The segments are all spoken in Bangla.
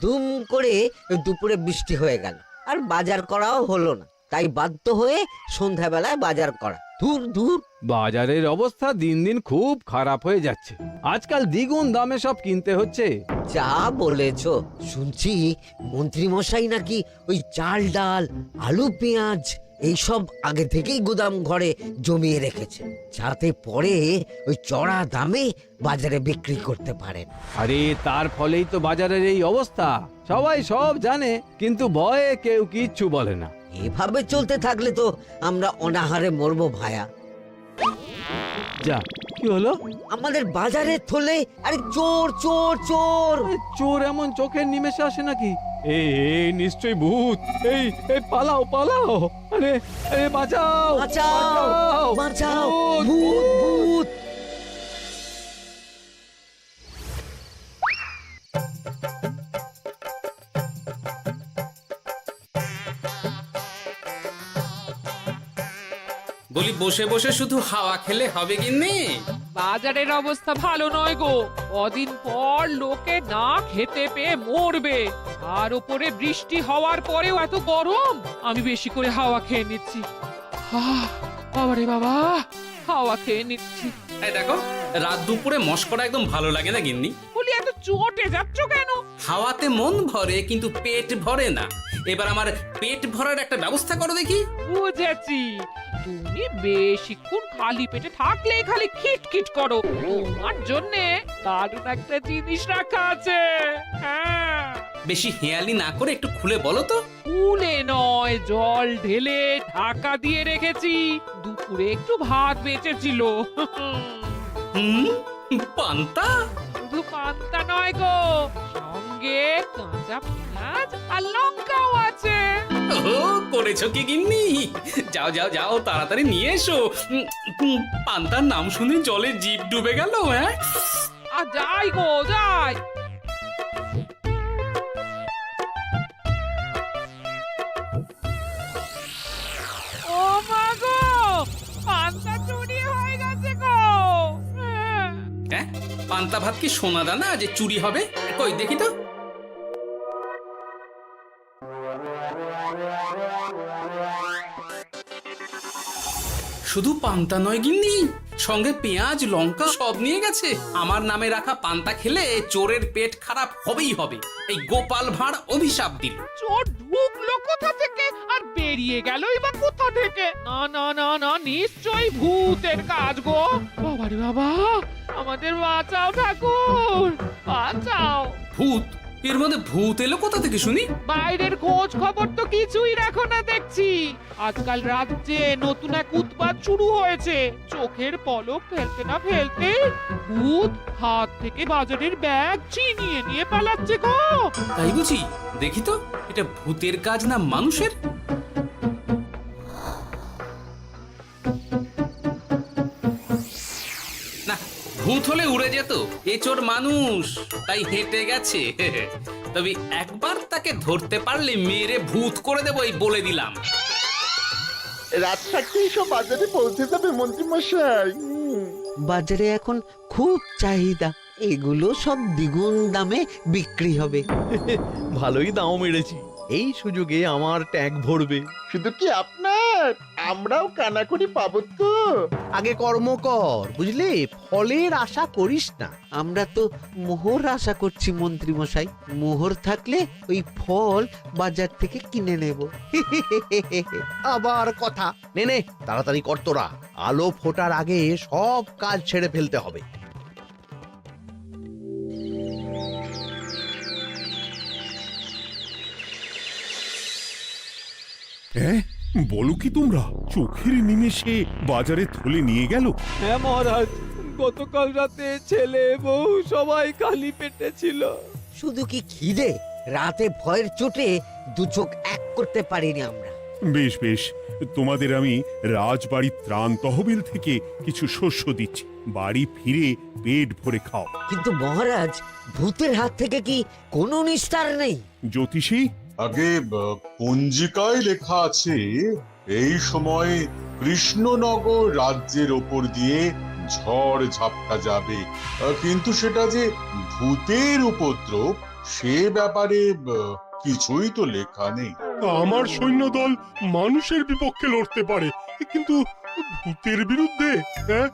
দুম করে দুপুরে বৃষ্টি হয়ে গেল, আর বাজার করাও হলো না। তাই বাধ্য হয়ে সন্ধ্যাবেলায় বাজার করা। দূর দূর। বাজারের অবস্থা দিন দিন খুব খারাপ হয়ে যাচ্ছে। আজকাল দ্বিগুণ দামে সব কিনতে হচ্ছে। যা বলেছ। শুনছি মন্ত্রী মশাই নাকি ওই চাল ডাল আলু পেঁয়াজ এইসব আগে থেকেই গুদাম ঘরে জমিয়ে রেখেছে, যাতে পরে ওই চড়া দামে বাজারে বিক্রি করতে পারেন। আরে তার ফলেই তো বাজারের এই অবস্থা। সবাই সব জানে, কিন্তু ভয়ে কেউ কিচ্ছু বলে না। এভাবে চলতে থাকলে তো আমরা অনাহারে মরবো ভায়া। যা, কি হলো? আমাদের বাজারে থলে আরে চোর চোর চোর। আরে, চোর এমন চোখের নিমেষে আসে নাকি? এই নিশ্চয়ই ভূত। এই পালাও পালাও। আরে আরে বাঁচাও বাঁচাও বাঁচাও, ভূত ভূত। বলি বসে বসে শুধু হাওয়া খেলে হবে গিন্নি? বাজারের অবস্থা ভালো নয় গো। কদিন পর লোকে না খেতে পেয়ে মরবে। আর উপরে বৃষ্টি হওয়ার পরেও এত গরম। আমি বেশি করে হাওয়া খেয়ে নিচ্ছি। বাবারে বাবা, হাওয়া খেয়ে নিচ্ছি। এই দেখো, রাত দুপুরে মস্করা একদম ভালো লাগে না গিন্নি। বলি এত চটে যাচ্ছ কেন? হাওয়াতে মন ভরে কিন্তু পেট ভরে না। এবার আমার পেট ভরার একটা ব্যবস্থা করো দেখি। বুঝেছি, তুমি বেশিক্ষণ খালি পেটে থাকলে খালি খিটখিট করো। তোমার জন্যে দারুণ একটা জিনিস রাখা আছে। হ্যাঁ, বেশি হেয়ালি না করে একটু খুলে বলো তো। ফুলে নয়, জল ঢেলে ঢাকা দিয়ে রেখেছি। দুপুরে একটু ভাত বেঁচেছিল। হুম, পান্তা? শুধু পান্তা নয় গো, সঙ্গে কাঁচা পেঁয়াজ আর লঙ্কাও আছে। ও, করেছো কি গিন্নি? যাও যাও যাও, তাড়াতাড়ি নিয়ে এসো। পান্তার নাম শুনে জলে জিভ ডুবে গেল। হ্যাঁ, আর যাই গো যাই। ও মা গো, পান্তা চুরি হয়ে গেছে গো। হ্যাঁ, পান্তা ভাত কি সোনা দানা যে চুরি হবে? কই দেখি তো। শুধু পান্তা নয় গিন্নি, সঙ্গে পেঁয়াজ লঙ্কা সব নিয়ে গেছে। আমার নামে রাখা পান্তা খেলে চোরের পেট খারাপ হবেই হবে। এই গোপাল ভাঁড় অভিশাপ দিল। চোর ঢুকলো কোথা থেকে আর বেরিয়ে গেলই বা কোথা থেকে? না না না না, নিশ্চয়ই ভূতের কাজ গো। বাবারে বাবা, আমাদের বাঁচাও ঠাকুর, বাঁচাও। ভূত? এর মধ্যে ভূত এলো কোথা থেকে শুনি? বাইরের খোঁজ খবর তো কিছুই রাখো না দেখছি। আজকাল রাজ্যে নতুন এক উৎপাত শুরু হয়েছে। চোখের পলক ফেলতে না ফেলতে ভূত হাত থেকে বাজারের ব্যাগ ছিনিয়ে নিয়ে পালাচ্ছে গো। তাই বুঝি? দেখি তো, এটা ভূতের কাজ না মানুষের? না, ভূত হলে উড়ে যেত। এ চোর মানুষ, তাই হেঁটে গেছে। তবে একবার তাকে ধরতে পারলে মেরে ভূত করে দেবো, এই বলে দিলাম। রাত থাকতেই সব বাজারে পৌঁছে যাবে মন্ত্রী মশাই। বাজারে এখন খুব চাহিদা, এগুলো সব দ্বিগুণ দামে বিক্রি হবে। ভালোই দাম মেরেছি, এই সুযোগে আমার ট্যাঙ্ক ভরবে। শুধু কি আপনার, আমরাও কানাকড়ি পাবো তো। আগে কর্ম কর, বুঝলি? ফলের আশা করিস না। আমরা তো মোহর আশা করছি মন্ত্রী মশাই। মোহর থাকলে ওই ফল বাজার থেকে কিনে নেব। আবার কথা, নে নে তাড়াতাড়ি কর তোরা। আলো ফোটার আগে সব কাজ ছেড়ে ফেলতে হবে। হ্যাঁ, বলো কি তোমরা? চোখের নিমেষে বাজারে থলে নিয়ে গেল? হ্যাঁ মহারাজ, গতকাল রাতে ছেলে বউ সবাই খালি পেটে ছিল। শুধু কি খিদে, রাতে ভয়ের চোটে দু চোখ এক করতে পারিনি আমরা। বেশ বেশ, তোমাদের আমি রাজবাড়ির ত্রাণ তহবিল থেকে কিছু শস্য দিচ্ছি। বাড়ি ফিরে পেট ভরে খাও। কিন্তু মহারাজ, ভূতের হাত থেকে কি কোনো নিস্তার নেই? জ্যোতিষী, আগে পঞ্জিকায় লেখা আছে এই সময় কৃষ্ণনগর রাজ্যের ওপর দিয়ে ঝড় ঝাপটা যাবে, কিন্তু সেটা যে ভূতের উপদ্রব সে ব্যাপারে কিছুই তো লেখা নেই। আমার সৈন্যদল মানুষের বিপক্ষে লড়তে পারে, কিন্তু ভূতের বিরুদ্ধে? হ্যাঁ,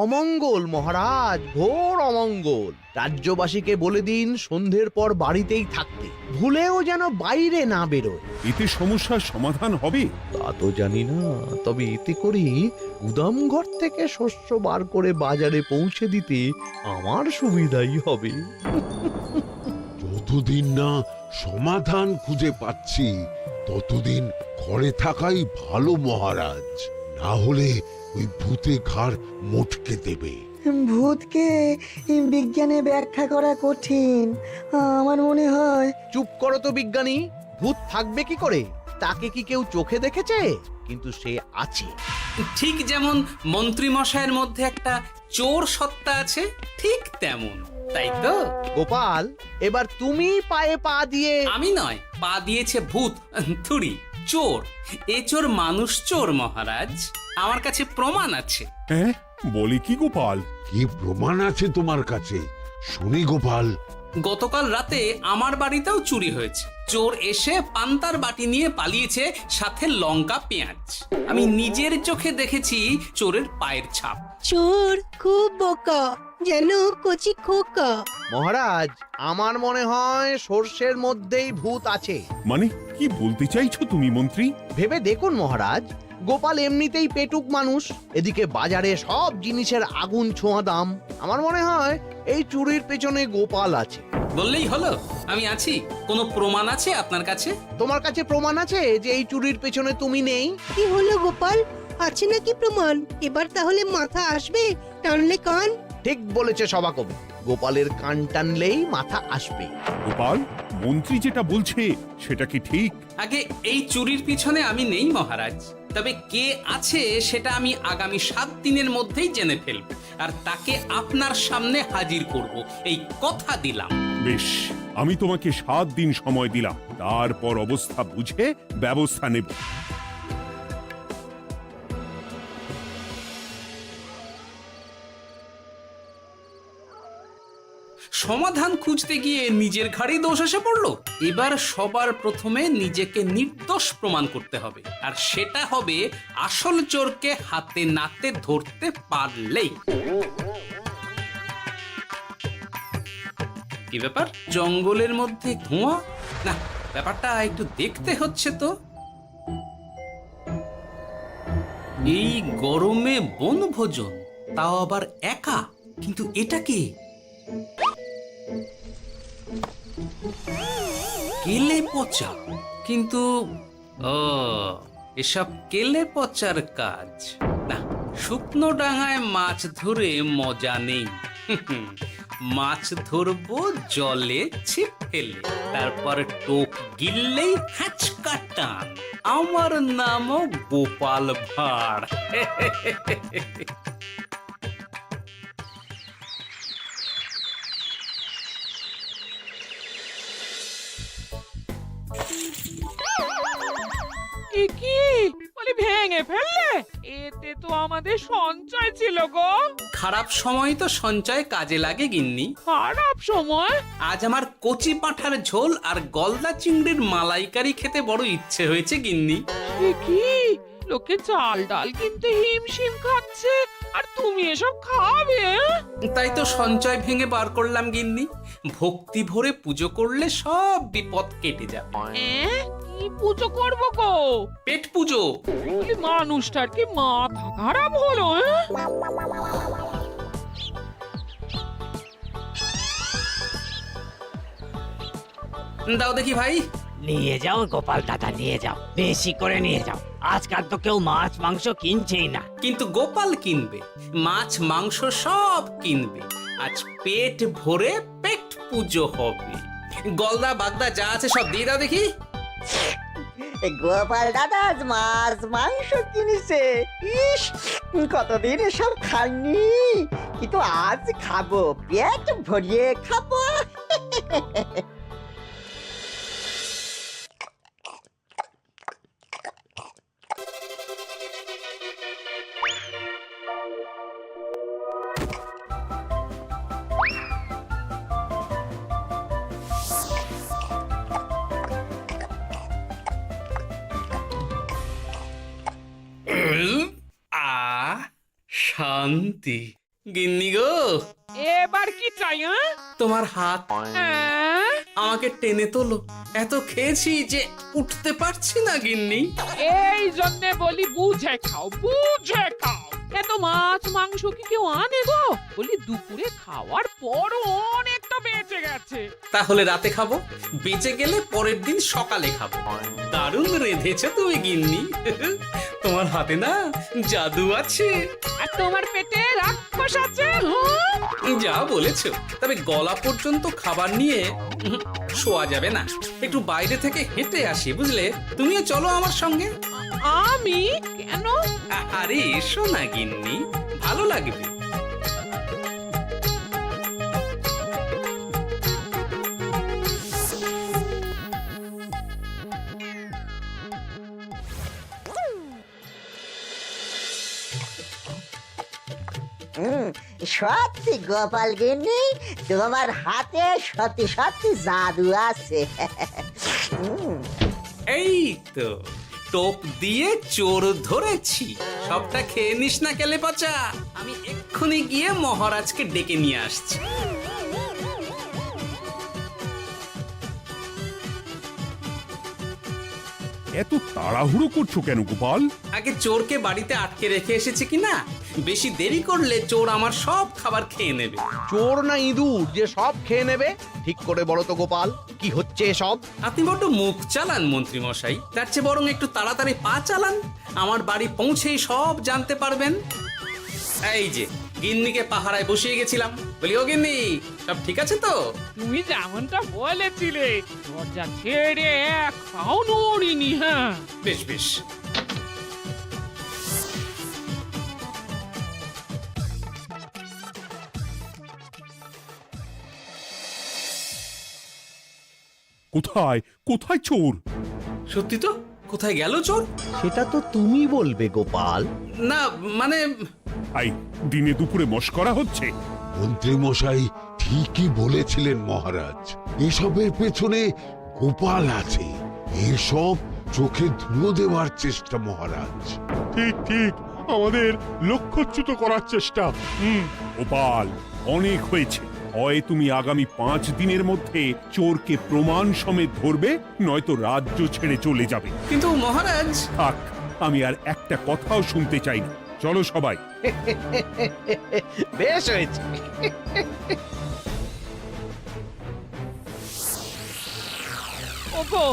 অমঙ্গল মহারাজ, ঘোর অমঙ্গল। রাজ্যবাসীকে বলে দিন সন্ধ্যের পর বাড়িতেই থাকতে, ভুলেও যেন বাইরে না বেরোয়। এতে সমস্যার সমাধান হবে? তা তো জানি না, তবে এতে করে গুদামঘর থেকে শস্য বার করে বাজারে পৌঁছে দিতে আমার সুবিধাই হবে। যতদিন না সমাধান খুঁজে পাচ্ছি ততদিন ঘরে থাকাই ভালো মহারাজ, না হলে ওই ভূতে ঘাড় মোটকে দেবে। ভূতকে বিজ্ঞানে ব্যাখ্যা করা কঠিন, আমার মনে হয়। চুপ করো তো বিজ্ঞানী, ভূত থাকবে কি করে? তাকে কি কেউ চোখে দেখেছে? কিন্তু সে আছে। ঠিক যেমন মন্ত্রী মশাইয়ের মধ্যে একটা চোর সত্তা আছে, ঠিক তেমন, তাই তো? গোপাল, এবার তুমি পায়ে পা দিয়ে। আমি নয়, পা দিয়েছে ভূত, থুড়ি চোর। এ চোর মানুষ চোর মহারাজ, আমার কাছে প্রমাণ আছে। হ্যাঁ, বলে কি গোপাল? কি প্রমাণ আছে তোমার কাছে? শুনি গোপাল। গতকাল রাতে আমার বাড়িতেও চুরি হয়েছে। চোর এসে পান্তার বাটি নিয়ে পালিয়েছে, সাথে লঙ্কা পেঁয়াজ। আমি নিজের চোখে দেখেছি চোরের পায়ের ছাপ। চোর খুব বোকা, যেন কচি খোকা। মহারাজ, আমার মনে হয় সর্ষের মধ্যেই ভূত আছে। মানে কি বলতে চাইছো তুমি মন্ত্রী? ভেবে দেখুন মহারাজ, গোপাল এমনিতেই পেটুক মানুষ, এদিকে বাজারে সব জিনিসের আগুন ছোঁয়া দাম। আমার মনে হয় এই চুরির পেছনে গোপাল আছে। বললেই হলো আমি আছি। কোনো প্রমাণ আছে আপনার কাছে? তোমার কাছে প্রমাণ আছে যে এই চুরির পেছনে তুমি নেই? কি হলো গোপাল, আছে নাকি প্রমাণ? এবার তাহলে মাথা আসবে, টানলে কান। ঠিক বলেছে সভাকবি, গোপালের কান টানলেই মাথা আসবে। গোপাল, মন্ত্রী যেটা বলছে সেটা কি ঠিক? আগে এই চুরির পিছনে আমি নেই মহারাজ, তবে কে আছে সেটা আমি আগামী 7 দিনের মধ্যেই জেনে ফেলব, আর তাকে আপনার সামনে হাজির করব, এই কথা দিলাম। বেশ, আমি তোমাকে 7 দিন সময় দিলাম, তারপর অবস্থা বুঝে ব্যবস্থা নেব। সমাধান খুঁজতে গিয়ে নিজের ঘাড়েই দোষ এসে পড়লো। এবার সবার প্রথমে নিজেকে নির্দোষ প্রমাণ করতে হবে, আর সেটা হবে আসল চোরকে হাতে নাতে ধরতে পারলেই। কি ব্যাপার, জঙ্গলের মধ্যে ধোঁয়া? না, ব্যাপারটা একটু দেখতে হচ্ছে তো। এই গরমে বনভোজন, তাও আবার একা, কিন্তু এটা কি? কেলে পচা, কিন্তু এসব কেলে পচার কাজ না। শুকনো ডাঙায় মাছ ধরে মজা নেই। মাছ ধরবো জলে ছিপ ফেলে, তারপর টোপ গিললেই হ্যাচকা টান। আমার নামও গোপাল ভাঁড়। কি বলি, ভেঙে ফেললে? এতে তো আমাদের সঞ্চয় ছিল গো। খারাপ সময় তো সঞ্চয় কাজে লাগে গিন্নি। খারাপ সময়? আজ আমার কচি পাঁঠার ঝোল আর গলদা চিংড়ির মালাইকারি খেতে বড় ইচ্ছে হয়েছে গিন্নি। কি লোকে চাল ডাল কিনতে হিমশিম খাচ্ছে, আর তুমি এসব খাবে? তাই তো সঞ্চয় ভেঙে বার করলাম গিন্নি। ভক্তি ভরে পুজো করলে সব বিপদ কেটে যাবে। কি পুজো করবো গো? পেট পুজো। মানুষটার কি মাথা খারাপ হলো? দাও দেখি ভাই। নিয়ে যাও গোপাল দাদা, নিয়ে যাও, বেশি করে নিয়ে যাও। আজকাল তো কেউ মাছ মাংস কিনছেই না। কিন্তু গোপাল কিনবে, মাছ মাংস সব কিনবে। আজ পেট ভরে পেট পুজো হবে। গলদা বাগদা যা আছে সব দিয়ে দাও দেখি। গোপাল দাদা মাছ মাংস কিনেছে, ইস কতদিন এসব খাইনি, কিন্তু আজ খাবো, পেট ভরিয়ে খাবো। শান্তি। গিন্নি গো, এবার কি চাই? তোমার হাত হ্যাঁ? আমাকে টেনে তোলো। এত খেয়েছি যে উঠতে পারছি না গিন্নি। এই জন্যে বলি বুঝে খাও, বুঝে খাও। এত মাছ মাংস কি কেউ আনে গো? বলি দুপুরে খাওয়ার পরও অনেকটা বেঁচে গেছে। তাহলে রাতে খাবো, বেঁচে গেলে পরের দিন সকালে খাবো। দারুণ রেঁধেছো তুমি গিন্নি। তোমার হাতে না জাদু আছে। আর তোমার পেটে রাক্ষস আছে। হ্যাঁ? যা বলেছো, তবে গলা পর্যন্ত খাবার নিয়ে শোয়া যাবে না। একটু বাইরে থেকে হেঁটে আসি, বুঝলে? তুমিও চলো আমার সঙ্গে। আমি কেন? আরে এসো না গিন্নি, ভালো লাগবে। সত্যি গোপাল গিন্নি, তোমার হাতে সত্যি সত্যি জাদু আছে। এই তো টোপ দিয়ে চোর ধরেছি। সবটা খেয়ে নিস না কেলে পচা। আমি এক্ষুনি গিয়ে মহারাজকে ডেকে নিয়ে আসছি। এত তাড়াহুড়ো করছো কেন গোপাল? আগে চোরকে বাড়িতে আটকে রেখে এসেছে কিনা, বেশি দেরি করলে চোর আমার সব খাবার খেয়ে নেবে। চোর না ইঁদুর যে সব খেয়ে নেবে? ঠিক করে বলো তো গোপাল, কি হচ্ছে এসব? আপনি বড্ড মুখ চালান মন্ত্রী মশাই, তার চেয়ে বরং একটু তাড়াতাড়ি পা চালান। আমার বাড়ি পৌঁছেই সব জানতে পারবেন। এই যে গিন্নিকে পাহারায় বসিয়ে গেছিলাম, বলি ও গিন্নি, সব ঠিক আছে তো? তুমি যেমনটা বলেছিলে, দরজা ছেড়ে এক পাও নড়িনি। হ্যাঁ, বেশ বেশ। কোথায় কোথায় চোর? সত্যি তো, কোথায় গেল চোর? সেটা তো তুমি বলবে গোপাল। না মানে আই দিনে দুপুরে মশকরা হচ্ছে। মন্ত্রী মশাই ঠিকই বলেছিলেন মহারাজ, এসবের পেছনে গোপাল আছে। এসব চোখে ধুলো দেওয়ার চেষ্টা মহারাজ। ঠিক ঠিক, আমাদের লক্ষ্যচ্যুত করার চেষ্টা। গোপাল, অনেক হয়েছে। হয় তুমি আগামী 5 দিনের মধ্যে চোরকে প্রমাণ সমেত ধরবে, নয়তো রাজ্য ছেড়ে চলে যাবে। কিন্তু মহারাজ। থাক, আমি আর একটা কথাও শুনতে চাই না। চলো সবাই। বেশ হয়েছে। ওগো,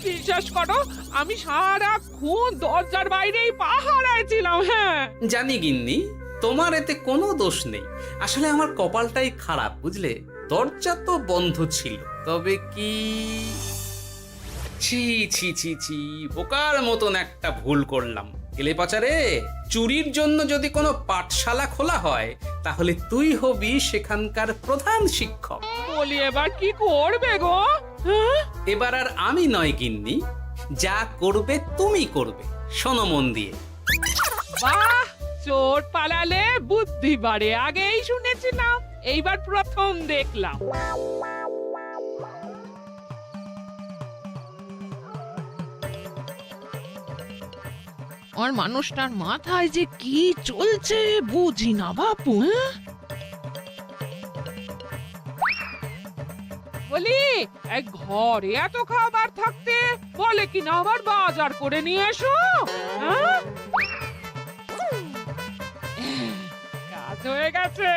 বিশ্বাস করো, আমি সারাক্ষণ দরজার বাইরেই পাহারায় ছিলাম। হ্যাঁ, জানি গিন্নি, তোমার এতে কোনো দোষ নেই। আসলে আমার কপালটাই খারাপ, বুঝলে? দরজা তো বন্ধ ছিল, তবে কি ছি ছি ছি ছি, বোকার মতন একটা ভুল করলাম। এলে পাচারে, চুরির জন্য যদি কোনো পাঠশালা খোলা হয়, তাহলে তুই হবি সেখানকার প্রধান শিক্ষক। বলি এবার কি করবে গো? হ্যাঁ? এবার আর আমি নয় গিন্নি, যা করবে তুমি করবে। শোনো মন দিয়ে। বাহ, চোর পালালে বুদ্ধি বাড়ে, আগেই শুনেছিলাম, এইবার প্রথম দেখলাম। আর মানুষটার মাথায় যে কি চলছে বুঝি না বাপু। বলি, এক ঘরে এত খাবার থাকতে বলে কি না আবার বাজার করে নিয়ে এসো। হ্যাঁ? কাজ হয়ে গেছে,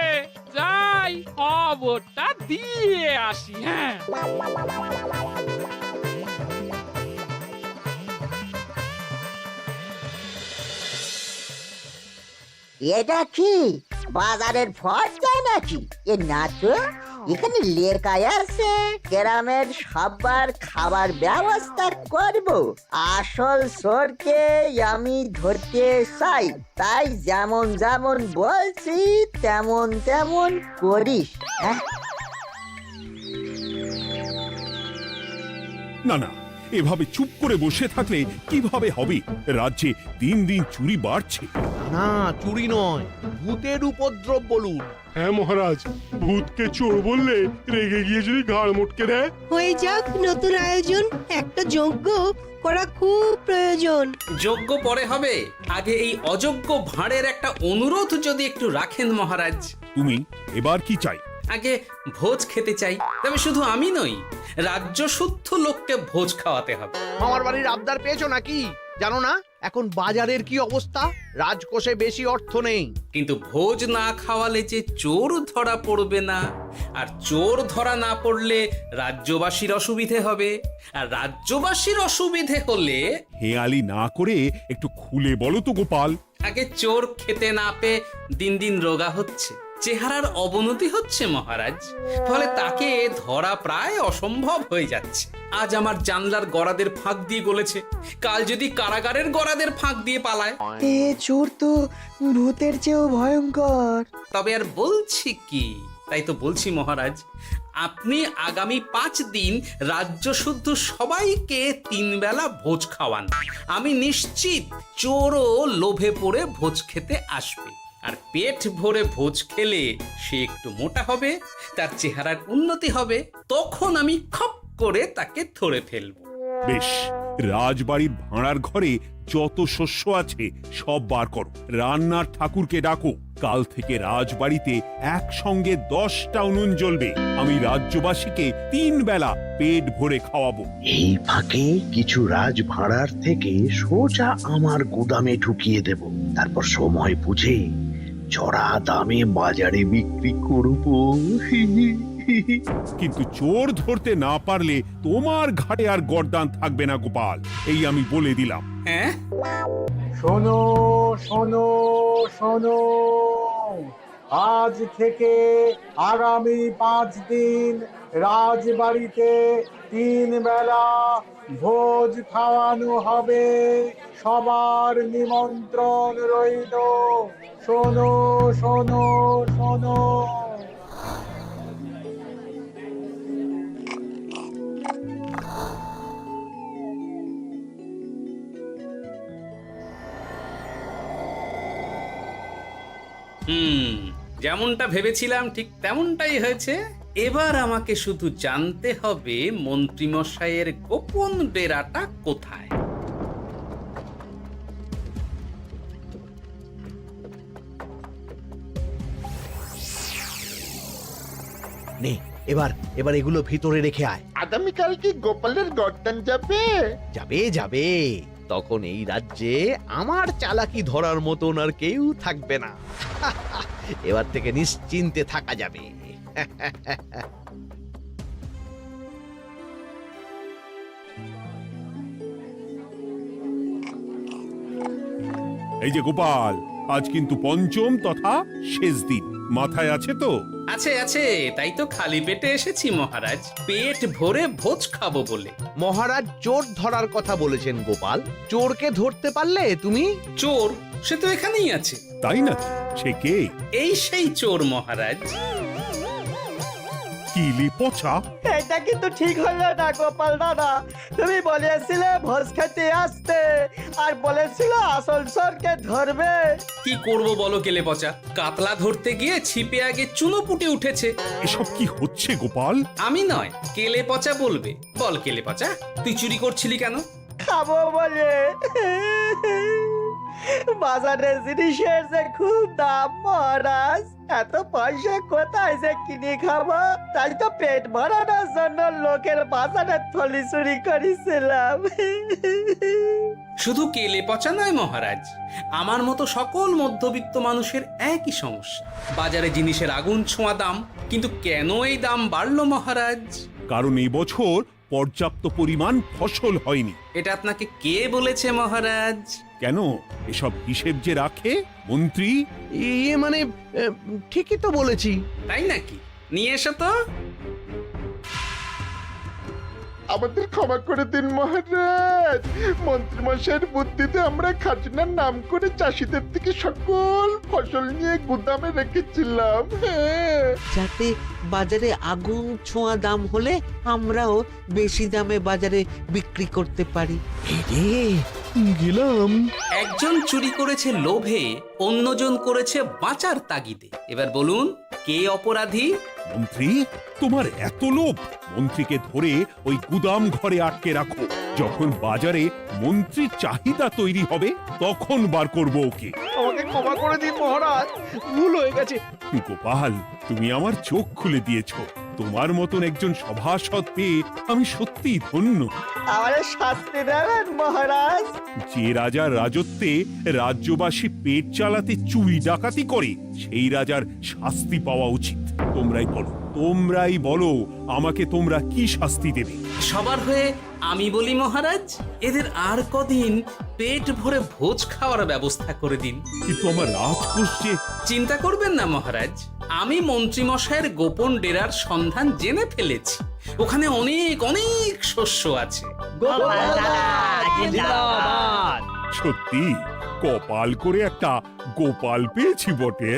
যাই খবরটা দিয়ে আসি। হ্যাঁ, এটা কি বাজারের ফর্দা নাকি? এ না তো, এখানে লেখাই আছে গ্রামের সবার খাবার ব্যবস্থা করব। আসল চোরকে আমি ধরতে চাই, তাই যেমন যেমন বলছি তেমন তেমন করিস। না না, এভাবে চুপ করে বসে থাকলে কিভাবে হবে? রাজ্যে দিন দিন চুরি বাড়ছে। না, চুরি নয়, ভূতের উপদ্রব বলুন। হ্যাঁ মহারাজ, ভূতকে চোর বললে রেগে গিয়ে যদি ঘাড় মোটকে দেয়। হয়ে যাক নতুন আয়োজন, একটা যজ্ঞ করা খুব প্রয়োজন। যোগ্য পরে হবে, আগে এই অযোগ্য ভাঁড়ের একটা অনুরোধ যদি একটু রাখেন মহারাজ। তুমি এবার কি চাই? আগে ভোজ খেতে চাই, তবে শুধু আমি নই, রাজ্য শুদ্ধ লোককে ভোজ খাওয়াতে হবে। মামার বাড়ির আবদার পেয়েছো নাকি? জানো না এখন বাজারের কি অবস্থা? রাজকোষে বেশি অর্থ নেই। কিন্তু ভোজ না খাওয়ালে যে চোর ধরা পড়বে না, আর চোর ধরা না পড়লে রাজ্যবাসীর অসুবিধে হবে, আর রাজ্যবাসীর অসুবিধে হলে হেয়ালি না করে একটু খুলে বলো তো গোপাল। আগে চোর খেতে না পেয়ে দিন দিন রোগা হচ্ছে, চেহারার অবনতি হচ্ছে মহারাজ, ফলে তাকে ধরা প্রায় অসম্ভব হয়ে যাচ্ছে। আজ আমার জানলার গড়াদের ফাঁক দিয়ে গলেছে, কাল যদি কারাগারের গড়াদের ফাঁক দিয়ে পালায়। এ চোর তো ভূতের চেয়েও ভয়ঙ্কর। তবে আর বলছি কি, তাই তো বলছি মহারাজ, আপনি আগামী 5 দিন রাজ্য শুদ্ধ সবাইকে 3 বেলা ভোজ খাওয়ান। আমি নিশ্চিত চোরও লোভে পড়ে ভোজ খেতে আসবে, আর পেট ভরে ভোজ খেলে সে একটু মোটা হবে, তার চেহারার উন্নতি হবে, তখন আমি খপ করে তাকে ধরে ফেলবো। বেশ, রাজবাড়ির ভাড়ার ঘরে যত শস্য আছে সব বার করো, রান্নার ঠাকুরকে ডাকো। কাল থেকে রাজবাড়িতে একসঙ্গে 10টা উনুন জ্বলবে। আমি রাজ্যবাসীকে 3 বেলা পেট ভরে খাওয়াবো। এই ফাঁকে কিছু রাজ ভাড়ার থেকে সোজা আমার গুদামে ঢুকিয়ে দেব, তারপর সময় বুঝে চড়া দামে বাজারে বিক্রি করব। কিন্তু চোর ধরতে না পারলে তোমার ঘাটে আর গর্দান থাকবে না গোপাল, এই আমি বলে দিলাম। হ্যাঁ, শোনো শোনো শোনো, আজ থেকে আগামী 5 দিন রাজবাড়িতে 3 বেলা ভোজ খাওয়ানো হবে, সবার নিমন্ত্রণ রইল। শোনো শোনো শোনো। যেমনটা ভেবেছিলাম ঠিক তেমনটাই হয়েছে। এবার আমাকে শুধু জানতে হবে মন্ত্রীমশাইয়ের গোপন ডেরাটা কোথায়। নে, এবার এগুলো ভিতরে রেখে আয়। আগামীকাল কি গোপালের গর্দান যাবে? যাবে যাবে, তখন এই রাজ্যে আমার চালাকি ধরার মতন আর কেউ থাকবে না। এবার থেকে নিশ্চিন্তে থাকা যাবে। এই যে গোপাল, আজ কিন্তু পঞ্চম তথা শেষ দিন, মাথায় আছে তো? আছে আছে, তাই তো খালি পেটে এসেছি মহারাজ, পেট ভরে ভোজ খাবো বলে। মহারাজ চোর ধরার কথা বলেছেন গোপাল, চোরকে ধরতে পারলে তুমি? চোর সে তো এখানেই আছে। তাই নাকি? সে কে? এই সেই চোর মহারাজ। কিলি পচা, এটা কিন্তু ঠিক হলো না গোপাল দাদা। তুমি বলেছিলে ভোজ খেতে আসতে, আর বলেছিলে আসল চোরকে ধরবে। কি করব বলো কেলে পচা, কাতলা ধরতে গিয়ে ছিপে আগে চুনো পুটে উঠেছে। এসব কি হচ্ছে গোপাল? আমি নয়, কেলে পচা বলবে। বল কেলে পচা, তুই চুরি করছিলি কেন? খাবো বলে। বাজারের জিনিসের যে খুব দাম মহারাজ, এত পয়সা কোথায় যে কিনে খাবো, তাই তো পেট ভরানোর জন্য লোকের বাজারের থলি চুরি করেছিলাম। শুধু কেলে পচা নয় মহারাজ, আমার মতো সকল মধ্যবিত্ত মানুষের একই সমস্যা। বাজারে জিনিসের আগুন ছোঁয়া দাম, কিন্তু কেন এই দাম বাড়লো মহারাজ? কারণ এই বছর পর্যাপ্ত পরিমাণ ফসল হয়নি। এটা আপনাকে কে বলেছে মহারাজ? কেন, এসব হিসেব যে রাখে মন্ত্রী। ইয়ে মানে ঠিকই তো বলেছি। তাই নাকি? নিয়ে এসো তো। আমাদের ক্ষমা করে দিন মহারাজ। মন্ত্রীমশাইয়ের বুদ্ধিতে আমরা খাজনার নাম করে চাষিদের থেকে সকল ফসল নিয়ে গুদামে রেখেছিলাম। হ্যাঁ, যাতে বাজারে আগুন ছোঁয়া দাম হলে আমরাও বেশি দামে বাজারে বিক্রি করতে পারি। গেলাম। একজন চুরি করেছে লোভে, অন্যজন করেছে বাঁচার তাগিদে। এবার বলুন কে অপরাধী? মন্ত্রী, তোমার এত লোভ! মন্ত্রীকে ধরে ওই গুদাম ঘরে আটকে রাখো। যখন বাজারে মন্ত্রীর চাহিদা তৈরি হবে তখন বার করবো ওকে। আমাকে ক্ষমা করে দিন মহারাজ, ভুল হয়ে গেছে। গোপাল, তুমি আমার চোখ খুলে দিয়েছো। তোমার মতন একজন সভাসদ পেয়ে আমি সত্যিই ধন্য। আমারে শাস্তি দেবেন মহারাজ? যে রাজার রাজত্বে রাজ্যবাসী পেট চালাতে চুরি ডাকাতি করে সেই রাজার শাস্তি পাওয়া উচিত। তোমরাই বলো আমাকে তোমরা কি শাস্তি দেবে? সবার হয়ে আমি বলি মহারাজ, এদের আর কদিন পেট ভরে ভোজ খাওয়ার ব্যবস্থা করে দিন। কিন্তু আমার রাজকোষ যে... চিন্তা করবেন না মহারাজ, আমি মন্ত্রীমশাইয়ের গোপন ডেরার সন্ধান জেনে ফেলেছি। ওখানে অনেক অনেক শস্য আছে। সত্যি কপাল করে একটা গোপাল পেয়েছি বটে।